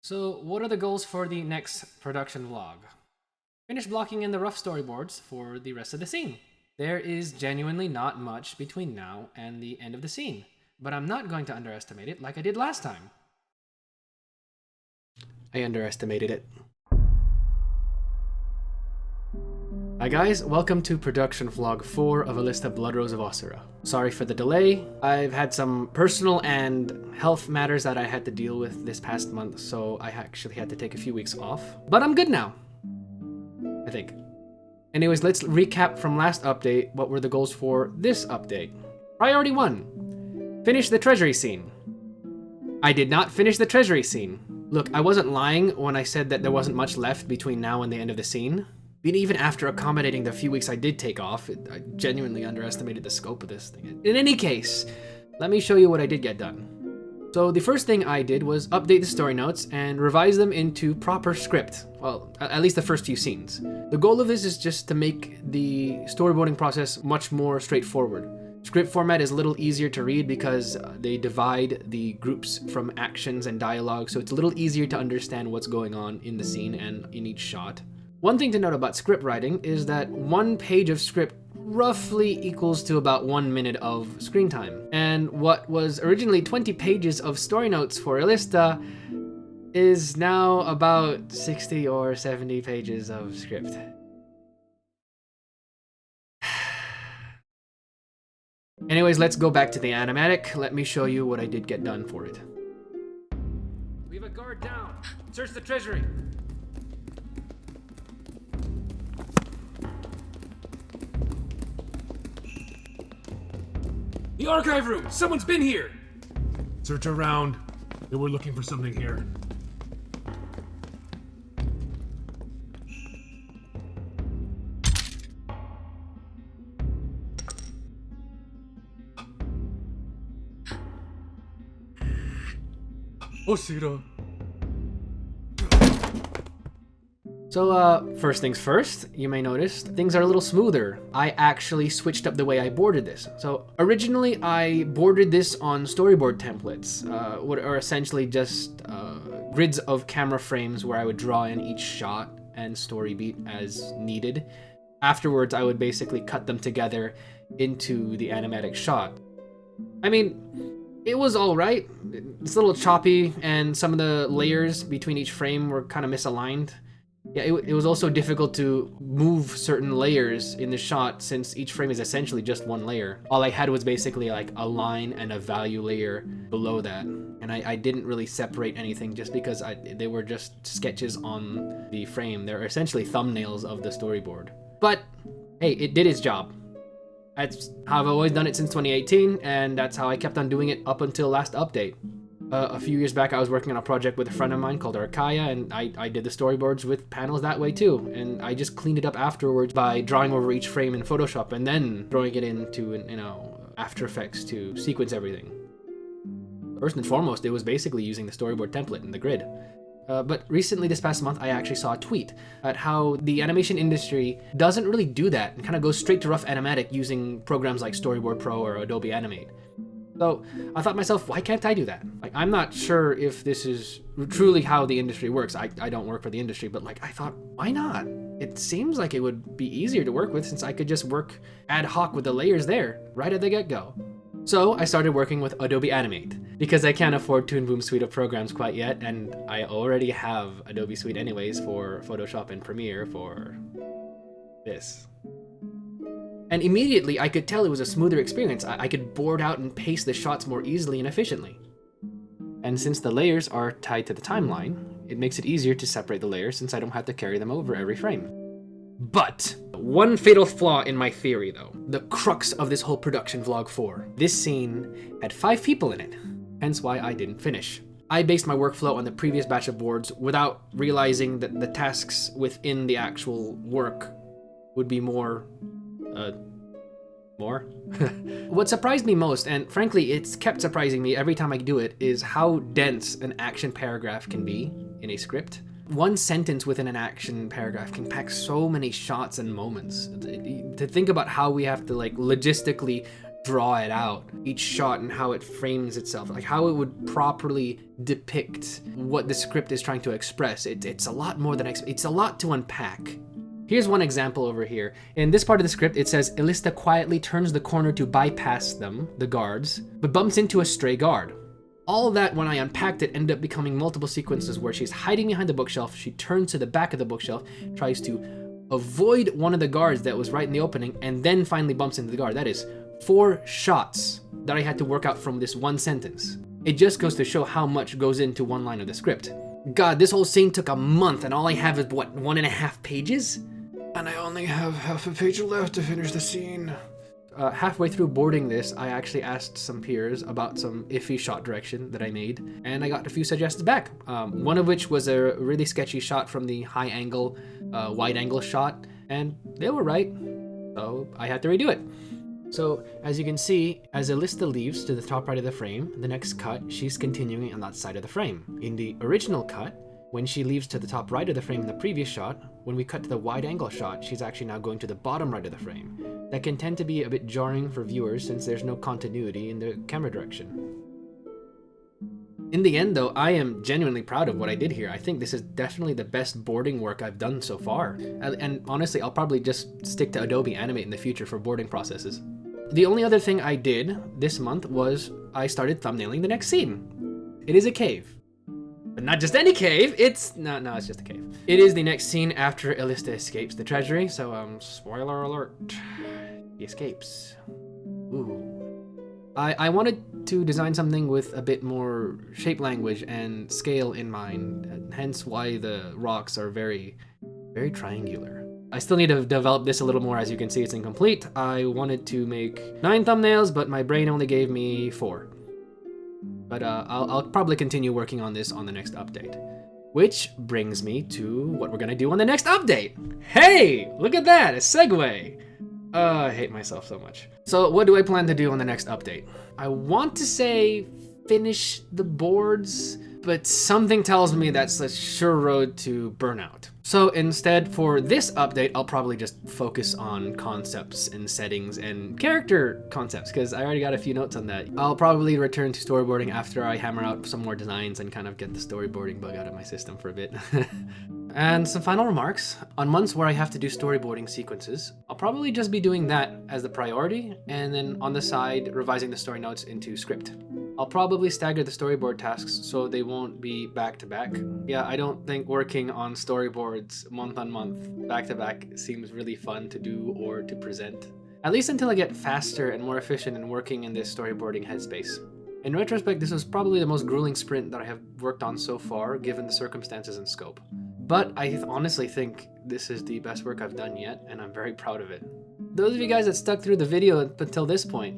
So what are the goals for the next production vlog? Finish blocking in the rough storyboards for the rest of the scene. There is genuinely not much between now and the end of the scene, but I'm not going to underestimate it like I did last time. I underestimated it. Hi guys, welcome to production vlog 4 of Yllista Blood Rose of Osyra. Sorry for the delay. I've had some personal and health matters that I had to deal with this past month, so I actually had to take a few weeks off. But I'm good now, I think. Anyways, let's recap from last update. What were the goals for this update? Priority 1. Finish the treasury scene. I did not finish the treasury scene. Look, I wasn't lying when I said that there wasn't much left between now and the end of the scene. But even after accommodating the few weeks I did take off, I genuinely underestimated the scope of this thing. In any case, let me show you what I did get done. So the first thing I did was update the story notes and revise them into proper script. Well, at least the first few scenes. The goal of this is just to make the storyboarding process much more straightforward. Script format is a little easier to read because they divide the groups from actions and dialogue, so it's a little easier to understand what's going on in the scene and in each shot. One thing to note about script writing is that 1 page of script roughly equals to about 1 minute of screen time. And what was originally 20 pages of story notes for Yllista is now about 60 or 70 pages of script. Anyways, let's go back to the animatic. Let me show you what I did get done for it. Leave a guard down. Search the treasury. The archive room! Someone's been here! Search around. They were looking for something here. Osyra. So, first things first, you may notice things are a little smoother. I actually switched up the way I boarded this. So, originally I boarded this on storyboard templates, what are essentially just grids of camera frames where I would draw in each shot and story beat as needed. Afterwards, I would basically cut them together into the animatic shot. I mean, it was alright. It's a little choppy, and some of the layers between each frame were kind of misaligned. Yeah, it was also difficult to move certain layers in the shot since each frame is essentially just 1 layer. All I had was basically like a line and a value layer below that. And I didn't really separate anything just because they were just sketches on the frame. They're essentially thumbnails of the storyboard. But hey, it did its job. That's how I've always done it since 2018, and that's how I kept on doing it up until last update. A few years back, I was working on a project with a friend of mine called Arkaya, and I did the storyboards with panels that way too. And I just cleaned it up afterwards by drawing over each frame in Photoshop and then throwing it into, After Effects to sequence everything. First and foremost, it was basically using the storyboard template and the grid. But recently, this past month, I actually saw a tweet at how the animation industry doesn't really do that and kind of goes straight to rough animatic using programs like Storyboard Pro or Adobe Animate. So I thought to myself, why can't I do that? Like, I'm not sure if this is truly how the industry works. I don't work for the industry, but like, I thought, why not? It seems like it would be easier to work with since I could just work ad hoc with the layers there right at the get-go. So I started working with Adobe Animate because I can't afford Toon Boom's suite of programs quite yet, and I already have Adobe Suite anyways for Photoshop and Premiere for this. And immediately, I could tell it was a smoother experience. I could board out and paste the shots more easily and efficiently. And since the layers are tied to the timeline, it makes it easier to separate the layers since I don't have to carry them over every frame. But one fatal flaw in my theory, though. The crux of this whole production vlog 4. This scene had 5 people in it, hence why I didn't finish. I based my workflow on the previous batch of boards without realizing that the tasks within the actual work would be more. What surprised me most, and frankly it's kept surprising me every time I do it, is how dense an action paragraph can be in a script. 1 sentence within an action paragraph can pack so many shots and moments. To think about how we have to like logistically draw it out, each shot and how it frames itself, like how it would properly depict what the script is trying to express. It's a lot more than it's a lot to unpack. Here's one example over here. In this part of the script, it says Yllista quietly turns the corner to bypass them, the guards, but bumps into a stray guard. All that, when I unpacked it, ended up becoming multiple sequences where she's hiding behind the bookshelf, she turns to the back of the bookshelf, tries to avoid one of the guards that was right in the opening, and then finally bumps into the guard. That is 4 shots that I had to work out from this one sentence. It just goes to show how much goes into one line of the script. God, this whole scene took a month, and all I have is, what, 1.5 pages? And I only have half a page left to finish the scene. Halfway through boarding this, I actually asked some peers about some iffy shot direction that I made, and I got a few suggestions back. One of which was a really sketchy shot from the high angle, wide angle shot, and they were right, so I had to redo it. So, as you can see, as Yllista leaves to the top right of the frame, the next cut, she's continuing on that side of the frame. In the original cut, when she leaves to the top right of the frame in the previous shot, when we cut to the wide angle shot, she's actually now going to the bottom right of the frame. That can tend to be a bit jarring for viewers since there's no continuity in the camera direction. In the end though, I am genuinely proud of what I did here. I think this is definitely the best boarding work I've done so far. And honestly, I'll probably just stick to Adobe Animate in the future for boarding processes. The only other thing I did this month was I started thumbnailing the next scene. It is a cave. But not just any cave, it's just a cave. It is the next scene after Yllista escapes the treasury, so spoiler alert, he escapes. Ooh. I wanted to design something with a bit more shape language and scale in mind, and hence why the rocks are very, very triangular. I still need to develop this a little more. As you can see, it's incomplete. I wanted to make 9 thumbnails, but my brain only gave me 4. But I'll probably continue working on this on the next update. Which brings me to what we're gonna do on the next update. Hey, look at that, a segue. I hate myself so much. So what do I plan to do on the next update? I want to say finish the boards, but something tells me that's a sure road to burnout. So instead, for this update, I'll probably just focus on concepts and settings and character concepts, because I already got a few notes on that. I'll probably return to storyboarding after I hammer out some more designs and kind of get the storyboarding bug out of my system for a bit. And some final remarks. On months where I have to do storyboarding sequences, I'll probably just be doing that as the priority, and then on the side, revising the story notes into script. I'll probably stagger the storyboard tasks so they won't be back to back. Yeah, I don't think working on storyboards month on month, back to back, seems really fun to do or to present. At least until I get faster and more efficient in working in this storyboarding headspace. In retrospect, this was probably the most grueling sprint that I have worked on so far, given the circumstances and scope. But I honestly think this is the best work I've done yet, and I'm very proud of it. Those of you guys that stuck through the video until this point,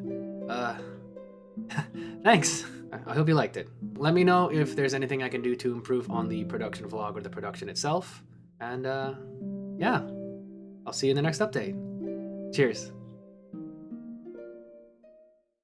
thanks. I hope you liked it. Let me know if there's anything I can do to improve on the production vlog or the production itself. And yeah, I'll see you in the next update. Cheers.